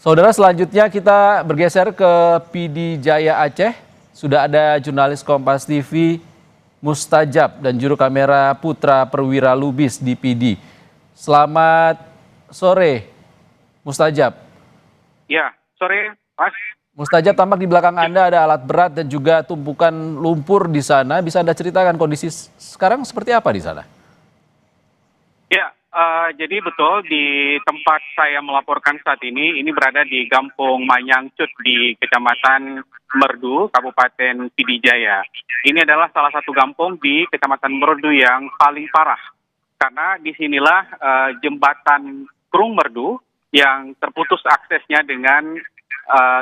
Saudara, selanjutnya kita bergeser ke PD Jaya Aceh. Sudah ada jurnalis Kompas TV Mustajab dan juru kamera Putra Perwira Lubis di PD. Selamat sore, Mustajab. Ya, sore, Mas. Mustajab, tampak di belakang Anda ada alat berat dan juga tumpukan lumpur di sana. Bisa Anda ceritakan kondisi sekarang seperti apa di sana? Ya, jadi betul di tempat saya melaporkan saat ini berada di Kampung Manyangcut di Kecamatan Merdu, Kabupaten Pidijaya. Ini adalah salah satu kampung di Kecamatan Merdu yang paling parah. Karena disinilah jembatan Krung Merdu yang terputus aksesnya dengan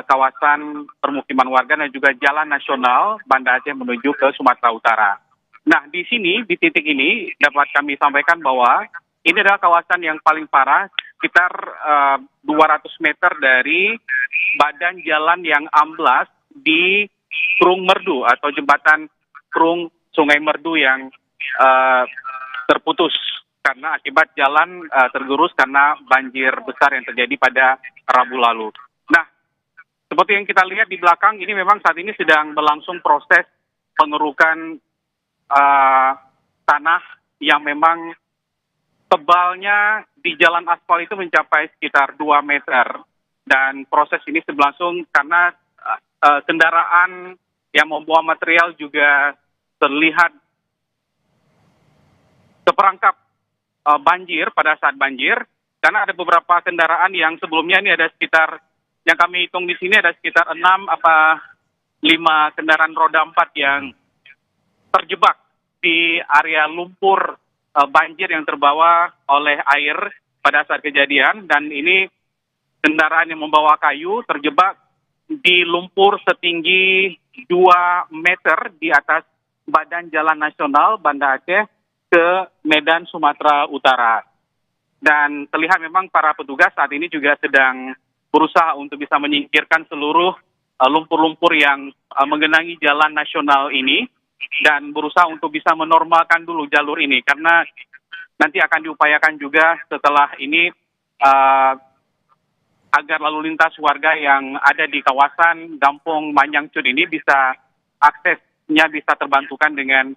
kawasan permukiman warga dan juga jalan nasional Banda Aceh menuju ke Sumatera Utara. Nah, di sini, di titik ini dapat kami sampaikan bahwa ini adalah kawasan yang paling parah, sekitar 200 meter dari badan jalan yang amblas di Krung Merdu atau jembatan Krung Sungai Merdu yang terputus karena akibat jalan tergerus karena banjir besar yang terjadi pada Rabu lalu. Nah, seperti yang kita lihat di belakang, ini memang saat ini sedang berlangsung proses pengerukan tanah yang memang tebalnya di jalan aspal itu mencapai sekitar 2 meter. Dan proses ini berlangsung karena kendaraan yang membawa material juga terlihat terperangkap banjir pada saat banjir. Karena ada beberapa kendaraan yang sebelumnya ini ada sekitar, yang kami hitung di sini ada sekitar 6 apa 5 kendaraan roda 4 yang terjebak di area lumpur banjir yang terbawa oleh air pada saat kejadian. Dan ini kendaraan yang membawa kayu terjebak di lumpur setinggi 2 meter di atas badan jalan nasional Banda Aceh ke Medan, Sumatera Utara. Dan terlihat memang para petugas saat ini juga sedang berusaha untuk bisa menyingkirkan seluruh lumpur-lumpur yang menggenangi jalan nasional ini dan berusaha untuk bisa menormalkan dulu jalur ini karena nanti akan diupayakan juga setelah ini agar lalu lintas warga yang ada di kawasan Kampung Manyangcut ini bisa aksesnya bisa terbantukan dengan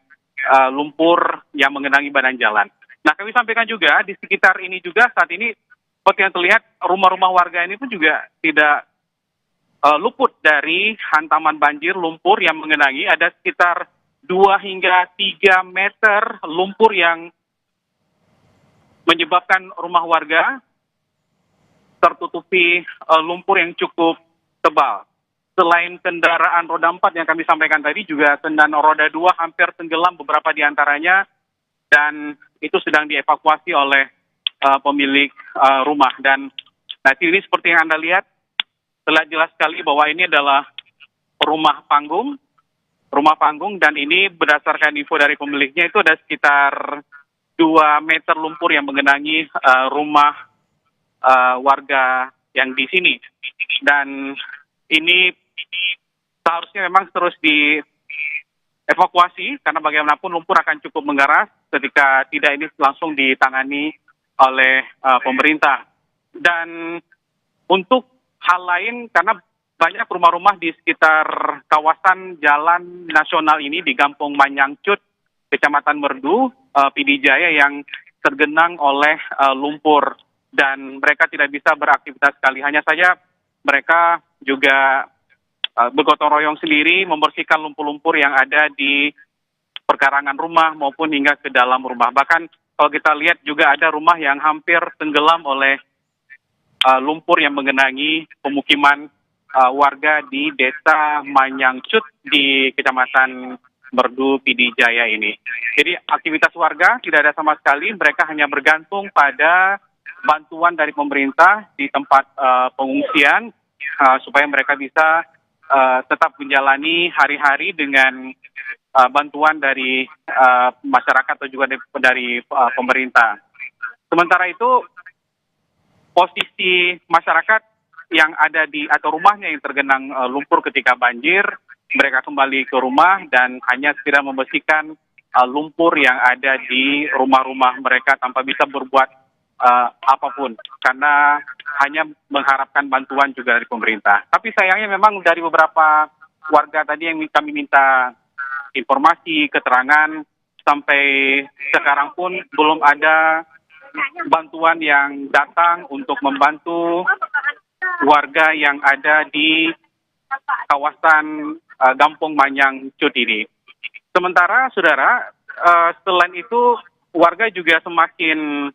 lumpur yang mengenangi badan jalan. Nah, kami sampaikan juga di sekitar ini juga saat ini seperti yang terlihat rumah-rumah warga ini pun juga tidak luput dari hantaman banjir lumpur yang mengenangi. Ada sekitar 2 hingga 3 meter lumpur yang menyebabkan rumah warga tertutupi lumpur yang cukup tebal. Selain kendaraan roda 4 yang kami sampaikan tadi, juga kendaraan roda 2 hampir tenggelam beberapa di antaranya, dan itu sedang dievakuasi oleh pemilik rumah. Dan nah, ini seperti yang Anda lihat, terlihat jelas sekali bahwa ini adalah rumah panggung, dan ini berdasarkan info dari pemiliknya itu ada sekitar 2 meter lumpur yang mengenangi rumah warga yang di sini. Dan ini seharusnya memang terus dievakuasi karena bagaimanapun lumpur akan cukup mengeras ketika tidak ini langsung ditangani oleh pemerintah. Dan untuk hal lain, karena banyak rumah-rumah di sekitar kawasan jalan nasional ini di Kampung Manyangcut, Kecamatan Merdu, Pidijaya yang tergenang oleh lumpur dan mereka tidak bisa beraktivitas sekali. Hanya saja mereka juga bergotong royong sendiri membersihkan lumpur-lumpur yang ada di perkarangan rumah maupun hingga ke dalam rumah. Bahkan kalau kita lihat juga ada rumah yang hampir tenggelam oleh lumpur yang mengenangi pemukiman warga di Desa Manyangcut di Kecamatan Merdu Pidijaya ini. Jadi aktivitas warga tidak ada sama sekali, mereka hanya bergantung pada bantuan dari pemerintah di tempat pengungsian supaya mereka bisa tetap menjalani hari-hari dengan bantuan dari masyarakat atau juga dari pemerintah. Sementara itu, posisi masyarakat yang ada di atau rumahnya yang tergenang lumpur ketika banjir, mereka kembali ke rumah dan hanya sekedar membersihkan lumpur yang ada di rumah-rumah mereka tanpa bisa berbuat apapun karena hanya mengharapkan bantuan juga dari pemerintah. Tapi sayangnya memang dari beberapa warga tadi yang kami minta informasi, keterangan, sampai sekarang pun belum ada bantuan yang datang untuk membantu warga yang ada di kawasan Gampong Manyang Cut ini. Sementara, saudara, selain itu warga juga semakin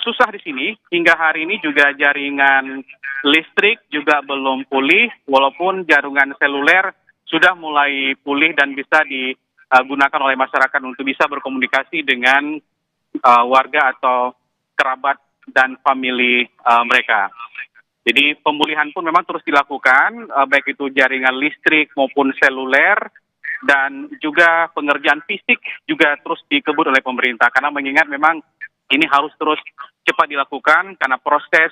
susah di sini. Hingga hari ini juga jaringan listrik juga belum pulih, walaupun jaringan seluler sudah mulai pulih dan bisa digunakan oleh masyarakat untuk bisa berkomunikasi dengan warga atau kerabat dan famili mereka. Jadi pemulihan pun memang terus dilakukan, baik itu jaringan listrik maupun seluler, dan juga pengerjaan fisik juga terus dikebut oleh pemerintah. Karena mengingat memang ini harus terus cepat dilakukan, karena proses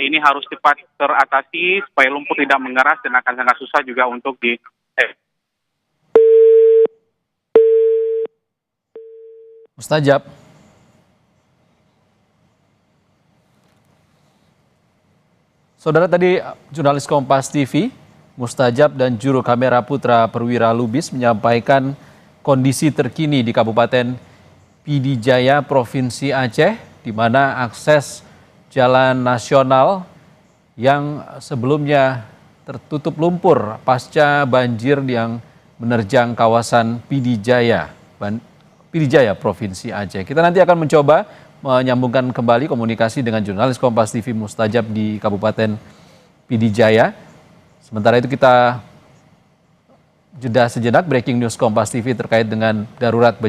ini harus cepat teratasi supaya lumpur tidak mengeras dan akan sangat susah juga untuk Mustajab. Saudara, tadi jurnalis Kompas TV, Mustajab dan juru kamera Putra Perwira Lubis menyampaikan kondisi terkini di Kabupaten PD Jaya, Provinsi Aceh, di mana akses jalan nasional yang sebelumnya tertutup lumpur pasca banjir yang menerjang kawasan PD Jaya, Provinsi Aceh. Kita nanti akan mencoba menyambungkan kembali komunikasi dengan jurnalis Kompas TV Mustajab di Kabupaten PD Jaya. Sementara itu kita jeda sejenak, breaking news Kompas TV terkait dengan darurat bencana